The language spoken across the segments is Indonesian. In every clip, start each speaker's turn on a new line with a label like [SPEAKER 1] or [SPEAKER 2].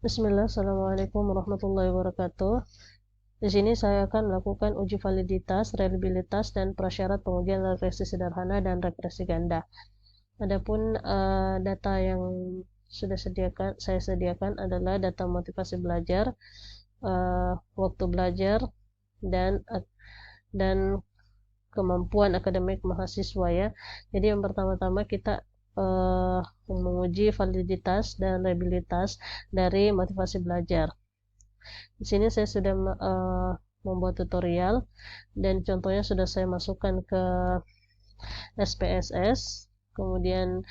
[SPEAKER 1] Bismillah, Assalamualaikum warahmatullahi wabarakatuh. Di sini saya akan melakukan uji validitas, reliabilitas, dan prasyarat pengujian regresi sederhana dan regresi ganda. Adapun data yang sudah saya sediakan adalah data motivasi belajar, waktu belajar, dan kemampuan akademik mahasiswa ya. Jadi yang pertama-tama kita menguji validitas dan reliabilitas dari motivasi belajar. Di sini saya sudah membuat tutorial dan contohnya sudah saya masukkan ke SPSS. Kemudian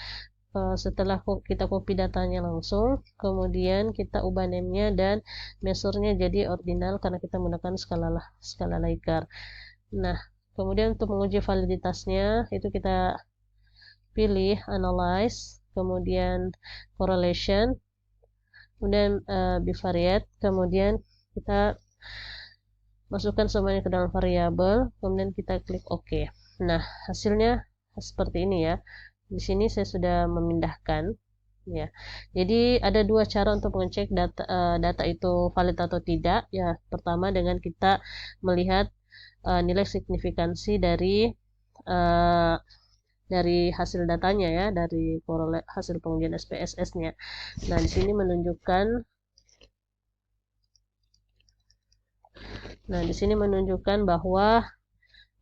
[SPEAKER 1] setelah kita copy datanya langsung, kemudian kita ubah name-nya dan measure-nya jadi ordinal karena kita menggunakan skala Likert. Nah, kemudian untuk menguji validitasnya itu kita pilih analyze, kemudian correlation, kemudian bivariate, kemudian kita masukkan semuanya ke dalam variabel, kemudian kita klik OK. Nah, hasilnya seperti ini ya. Di sini saya sudah memindahkan ya. Jadi ada dua cara untuk mengecek data itu valid atau tidak ya. Pertama dengan kita melihat nilai signifikansi dari hasil datanya ya, dari hasil pengujian SPSS-nya. Nah, di sini menunjukkan bahwa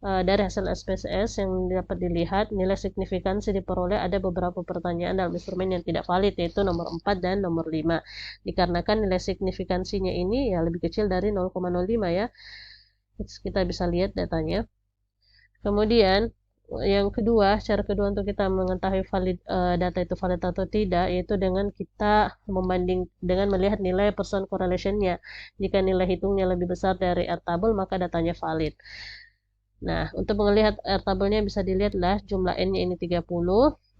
[SPEAKER 1] dari hasil SPSS yang dapat dilihat nilai signifikansi diperoleh ada beberapa pertanyaan dalam instrumen yang tidak valid, yaitu nomor 4 dan nomor 5. Dikarenakan nilai signifikansinya ini ya lebih kecil dari 0,05 ya. Kita bisa lihat datanya. Kemudian yang kedua, cara kedua untuk kita mengetahui data itu valid atau tidak, yaitu dengan kita dengan melihat nilai percent correlation-nya. Jika nilai hitungnya lebih besar dari R tabel, maka datanya valid. Nah, untuk melihat R tabelnya bisa dilihatlah jumlah N-nya ini 30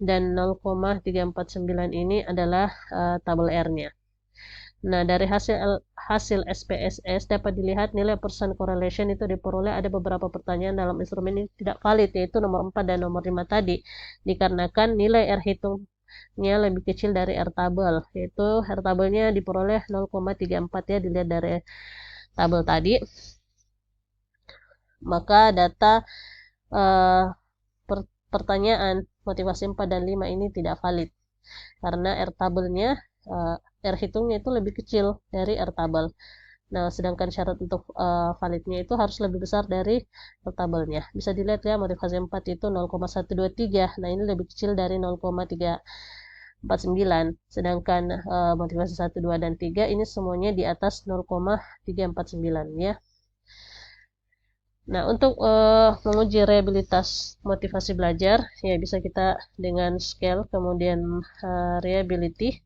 [SPEAKER 1] dan 0,349 ini adalah tabel R-nya. Nah, dari hasil SPSS dapat dilihat nilai percent correlation itu diperoleh ada beberapa pertanyaan dalam instrumen ini tidak valid, yaitu nomor 4 dan nomor 5 tadi. Dikarenakan nilai R hitungnya lebih kecil dari R tabel, yaitu R tabelnya diperoleh 0,34 ya, dilihat dari tabel tadi. Maka data pertanyaan motivasi 4 dan 5 ini tidak valid. Karena R tabelnya R hitungnya itu lebih kecil dari R tabel. Nah, sedangkan syarat untuk validnya itu harus lebih besar dari R tabelnya. Bisa dilihat ya, motivasi 4 itu 0,123. Nah, ini lebih kecil dari 0,349. Sedangkan motivasi 1, 2, dan 3 ini semuanya di atas 0,349 ya. Nah, untuk menguji reliabilitas motivasi belajar, ya bisa kita dengan scale, kemudian reliability,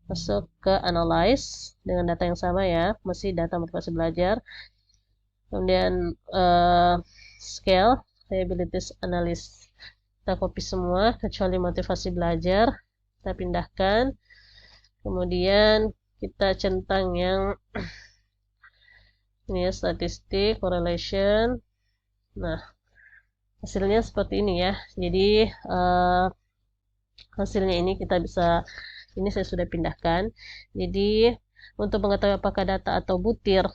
[SPEAKER 1] masuk ke analyze dengan data yang sama ya, masih data motivasi belajar. Kemudian scale, reliability analysis, kita copy semua kecuali motivasi belajar, kita pindahkan. Kemudian kita centang yang ini ya, statistik, correlation. Nah, hasilnya seperti ini ya. Jadi hasilnya ini kita bisa, ini saya sudah pindahkan. Jadi untuk mengetahui apakah data atau butir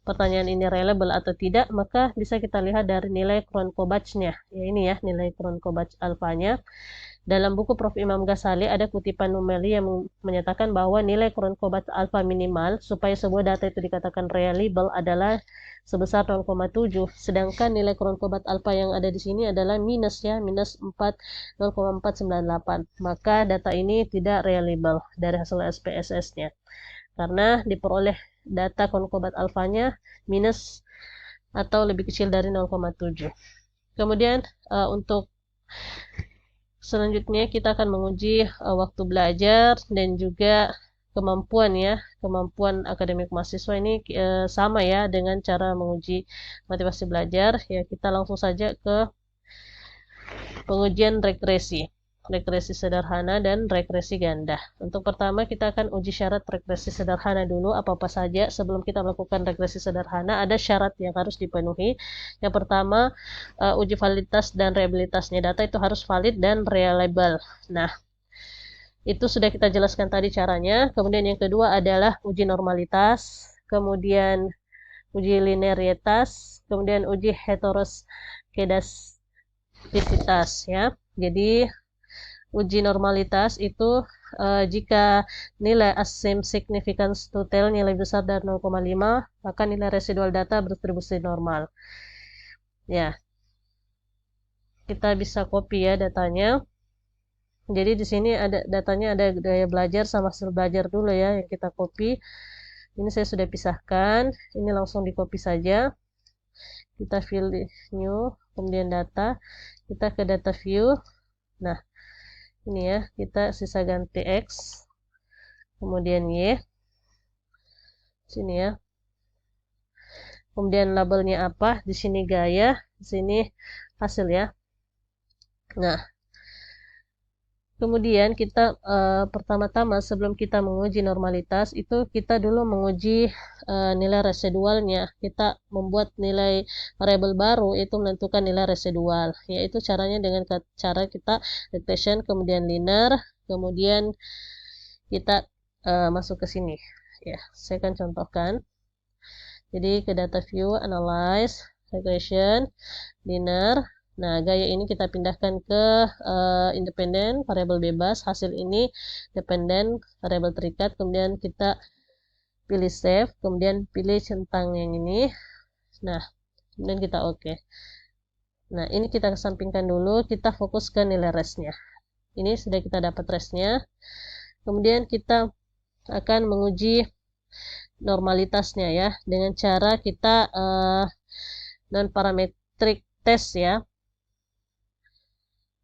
[SPEAKER 1] pertanyaan ini reliable atau tidak, maka bisa kita lihat dari nilai Cron-Kovács-nya. Ya, ini ya nilai Cron-Kovács alfanya. Dalam buku Prof. Imam Ghazali ada kutipan Numeli yang menyatakan bahwa nilai Cron-Kovács alfa minimal supaya sebuah data itu dikatakan reliable adalah sebesar 0,7. Sedangkan nilai Cron-Kovács alfa yang ada di sini adalah minus ya, minus 0,498. Maka data ini tidak reliable dari hasil SPSS-nya. Karena diperoleh data Cron-Kovács alfanya minus atau lebih kecil dari 0,7. Kemudian untuk selanjutnya kita akan menguji waktu belajar dan juga kemampuan akademik mahasiswa ini sama ya dengan cara menguji motivasi belajar. Ya, kita langsung saja ke pengujian regresi sederhana dan regresi ganda. Untuk pertama kita akan uji syarat regresi sederhana dulu. Apa-apa saja sebelum kita melakukan regresi sederhana ada syarat yang harus dipenuhi. Yang pertama uji validitas dan reliabilitasnya, data itu harus valid dan reliable. Nah, Itu sudah kita jelaskan tadi caranya. Kemudian yang kedua adalah uji normalitas, kemudian uji linearitas, kemudian uji heteroskedastisitas ya. Jadi uji normalitas itu jika nilai asim significance to tail nilai besar dari 0,5, maka nilai residual data berdistribusi normal. Ya, kita bisa copy ya datanya. Jadi di sini ada datanya, ada gaya belajar sama hasil belajar dulu ya yang kita copy. Ini saya sudah pisahkan. Ini langsung di copy saja. Kita pilih new, kemudian data. Kita ke data view. Nah, ini ya, kita sisa ganti X. Kemudian Y. Sini ya. Kemudian labelnya apa? Di sini gaya, di sini hasil ya. Nah, kemudian kita pertama-tama sebelum kita menguji normalitas itu kita dulu menguji nilai residualnya. Kita membuat nilai variabel baru itu menentukan nilai residual. Yaitu caranya dengan cara kita regression kemudian linear, kemudian kita masuk ke sini. Ya, saya akan contohkan. Jadi ke data view, analyze, regression, linear. Nah, gaya ini kita pindahkan ke independen, variabel bebas. Hasil ini dependen, variabel terikat. Kemudian kita pilih save, kemudian pilih centang yang ini. Nah, kemudian kita oke. Nah, ini kita kesampingkan dulu, kita fokus ke nilai restnya. Ini sudah kita dapat restnya. Kemudian kita akan menguji normalitasnya ya, dengan cara kita non-parametric test ya.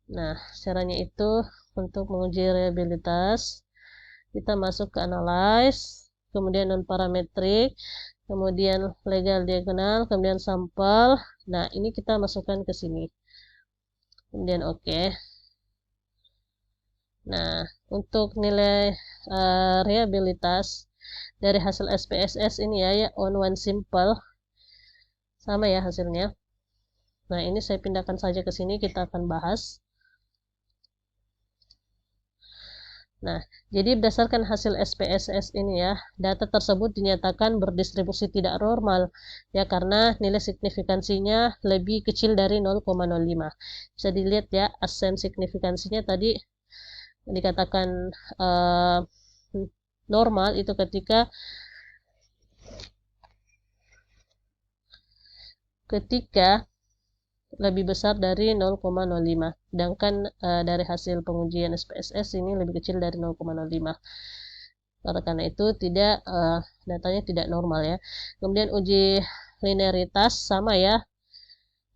[SPEAKER 1] Nah, caranya itu untuk menguji reliabilitas, kita masuk ke analyze, kemudian non-parametric, kemudian legal diagonal, kemudian sampel. Nah, ini kita masukkan ke sini. Kemudian oke. Nah, untuk nilai reliabilitas dari hasil SPSS ini ya on one simple, sama ya hasilnya. Nah, ini saya pindahkan saja ke sini, kita akan bahas. Nah, jadi berdasarkan hasil SPSS ini ya, data tersebut dinyatakan berdistribusi tidak normal ya karena nilai signifikansinya lebih kecil dari 0,05. Bisa dilihat ya, asen signifikansinya tadi dikatakan normal itu ketika lebih besar dari 0,05. Sedangkan dari hasil pengujian SPSS ini lebih kecil dari 0,05. Karena itu tidak datanya tidak normal ya. Kemudian uji linearitas sama ya.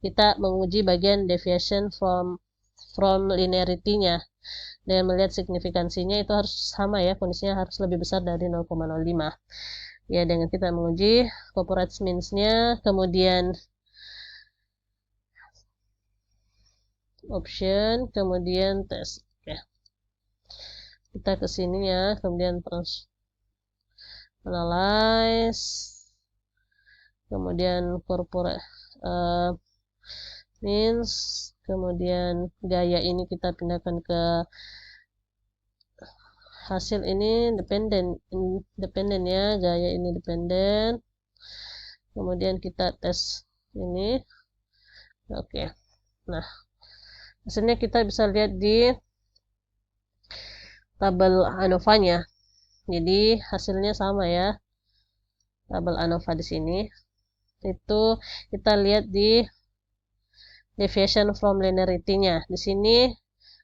[SPEAKER 1] Kita menguji bagian deviation from linearity-nya. Dan melihat signifikansinya itu harus sama ya, kondisinya harus lebih besar dari 0,05. Ya, dengan kita menguji corporate means-nya, kemudian option, kemudian tes. Oke. Kita ke sini ya, kemudian analyze, kemudian corporate means, kemudian gaya ini kita pindahkan ke hasil ini dependen ya, gaya ini dependen. Kemudian kita tes ini. Oke. Nah, hasilnya kita bisa lihat di tabel ANOVA-nya. Jadi hasilnya sama ya. Tabel ANOVA di sini. Itu kita lihat di deviation from linearity-nya. Di sini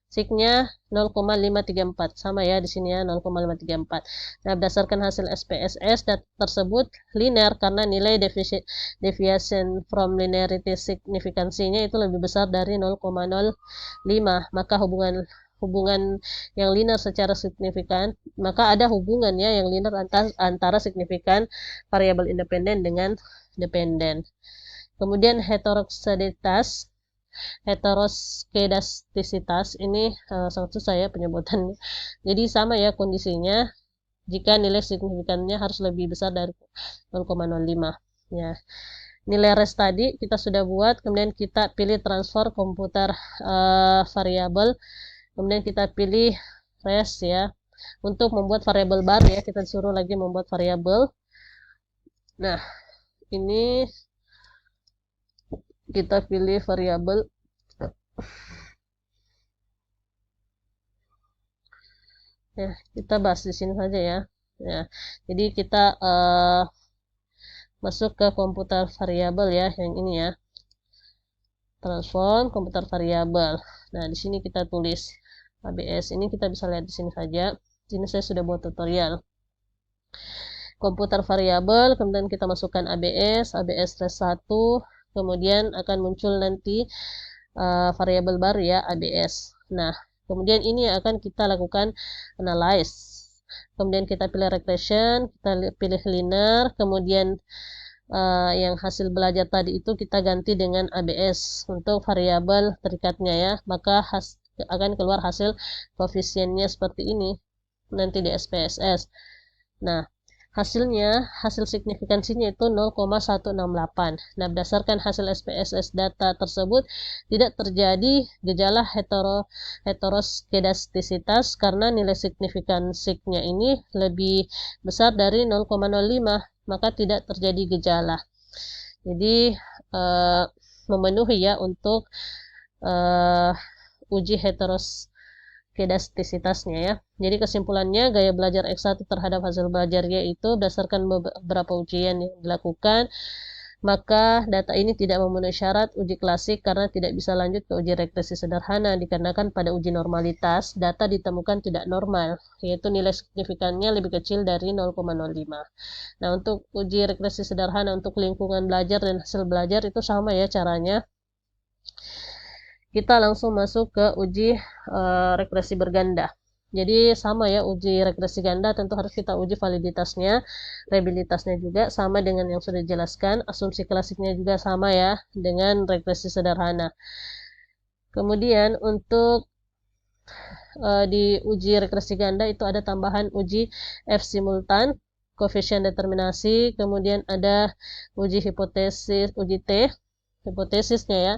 [SPEAKER 1] sig-nya 0,534 sama ya di sini ya 0,534. Nah, berdasarkan hasil SPSS data tersebut linear karena nilai deviation from linearity signifikansinya itu lebih besar dari 0,05. Maka hubungan yang linear secara signifikan, maka ada hubungannya yang linear antara signifikan variabel independen dengan dependen. Kemudian heteroskedastisitas ini sangat susah ya penyebutannya. Jadi sama ya kondisinya jika nilai signifikannya harus lebih besar dari 0,05 ya. Nilai rest tadi kita sudah buat, kemudian kita pilih transfer komputer variabel, kemudian kita pilih refresh ya. Untuk membuat variabel baru ya, kita disuruh lagi membuat variabel. Nah, ini kita pilih variabel. Ya, kita bahas di sini saja ya. Ya, jadi kita masuk ke komputer variabel ya, yang ini ya. Transform komputer variabel. Nah, di sini kita tulis ABS. Ini kita bisa lihat di sini saja. Ini saya sudah buat tutorial. Komputer variabel, kemudian kita masukkan ABS, ABS res 1, kemudian akan muncul nanti variabel baru ya, ABS. Nah, kemudian ini akan kita lakukan analyze. Kemudian kita pilih regression, kita pilih linear, kemudian yang hasil belajar tadi itu kita ganti dengan ABS untuk variabel terikatnya ya, maka akan keluar hasil koefisiennya seperti ini nanti di SPSS. Nah, hasil signifikansinya itu 0,168. Nah, berdasarkan hasil SPSS data tersebut tidak terjadi gejala heteroskedastisitas karena nilai signifikansinya ini lebih besar dari 0,05, maka tidak terjadi gejala. Jadi memenuhi ya untuk uji heteroskedastisitasnya ya. Jadi kesimpulannya, gaya belajar X1 terhadap hasil belajarnya itu berdasarkan beberapa ujian yang dilakukan, maka data ini tidak memenuhi syarat uji klasik karena tidak bisa lanjut ke uji regresi sederhana dikarenakan pada uji normalitas data ditemukan tidak normal, yaitu nilai signifikannya lebih kecil dari 0,05. Nah, untuk uji regresi sederhana untuk lingkungan belajar dan hasil belajar itu sama ya caranya. Kita langsung masuk ke uji regresi berganda. Jadi sama ya, uji regresi ganda tentu harus kita uji validitasnya, reliabilitasnya juga sama dengan yang sudah dijelaskan, asumsi klasiknya juga sama ya dengan regresi sederhana. Kemudian untuk di uji regresi ganda itu ada tambahan uji F simultan, koefisien determinasi, kemudian ada uji hipotesis, uji T, hipotesisnya ya.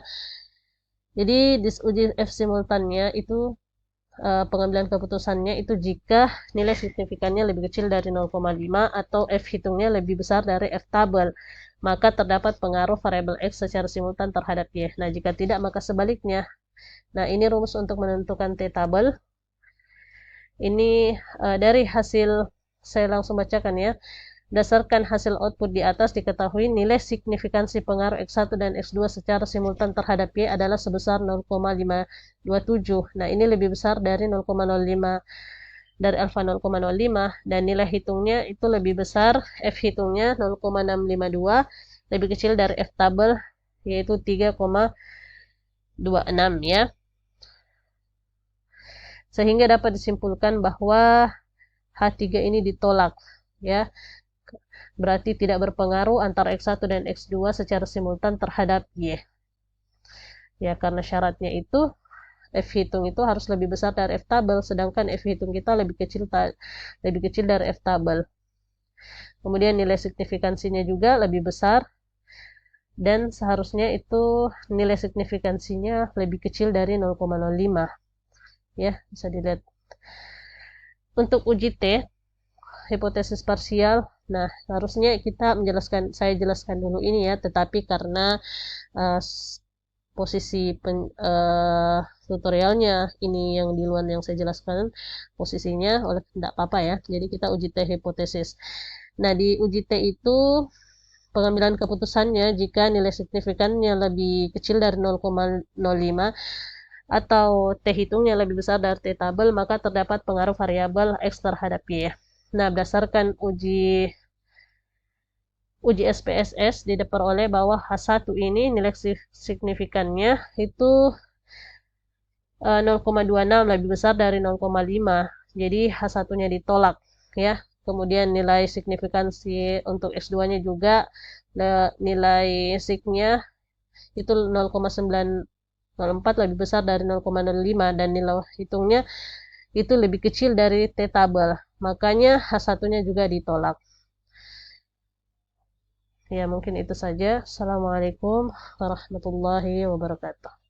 [SPEAKER 1] Jadi di uji F simultannya itu pengambilan keputusannya itu jika nilai signifikannya lebih kecil dari 0,5 atau F hitungnya lebih besar dari F tabel, maka terdapat pengaruh variabel X secara simultan terhadap Y. Nah, jika tidak, maka sebaliknya. Nah, ini rumus untuk menentukan T tabel. Ini dari hasil, saya langsung bacakan ya. Berdasarkan hasil output di atas diketahui nilai signifikansi pengaruh X1 dan X2 secara simultan terhadap Y adalah sebesar 0,527. Nah, ini lebih besar dari 0,05 dari alfa 0,05 dan nilai hitungnya itu lebih besar, F hitungnya 0,652, lebih kecil dari F tabel yaitu 3,26 ya. Sehingga dapat disimpulkan bahwa H3 ini ditolak ya. Berarti tidak berpengaruh antara X1 dan X2 secara simultan terhadap Y. Ya, karena syaratnya itu F hitung itu harus lebih besar dari F tabel, sedangkan F hitung kita lebih kecil dari F tabel. Kemudian nilai signifikansinya juga lebih besar, dan seharusnya itu nilai signifikansinya lebih kecil dari 0,05. Ya, bisa dilihat. Untuk uji T, hipotesis parsial, nah harusnya saya jelaskan dulu ini ya, tetapi karena posisi tutorialnya ini yang di luar yang saya jelaskan posisinya, oleh tidak apa-apa ya. Jadi kita uji T hipotesis. Nah, di uji T itu pengambilan keputusannya jika nilai signifikannya lebih kecil dari 0,05 atau T hitungnya lebih besar dari T tabel, maka terdapat pengaruh variabel X terhadap Y. Nah, berdasarkan uji SPSS diperoleh bahwa H1 ini nilai signifikannya itu 0,26 lebih besar dari 0,5. Jadi H1-nya ditolak ya. Kemudian nilai signifikansi untuk X2-nya juga nilai signya itu 0,904 lebih besar dari 0,05 dan nilai hitungnya itu lebih kecil dari T tabel. Makanya H1-nya juga ditolak. Ya, mungkin itu saja. Assalamualaikum warahmatullahi wabarakatuh.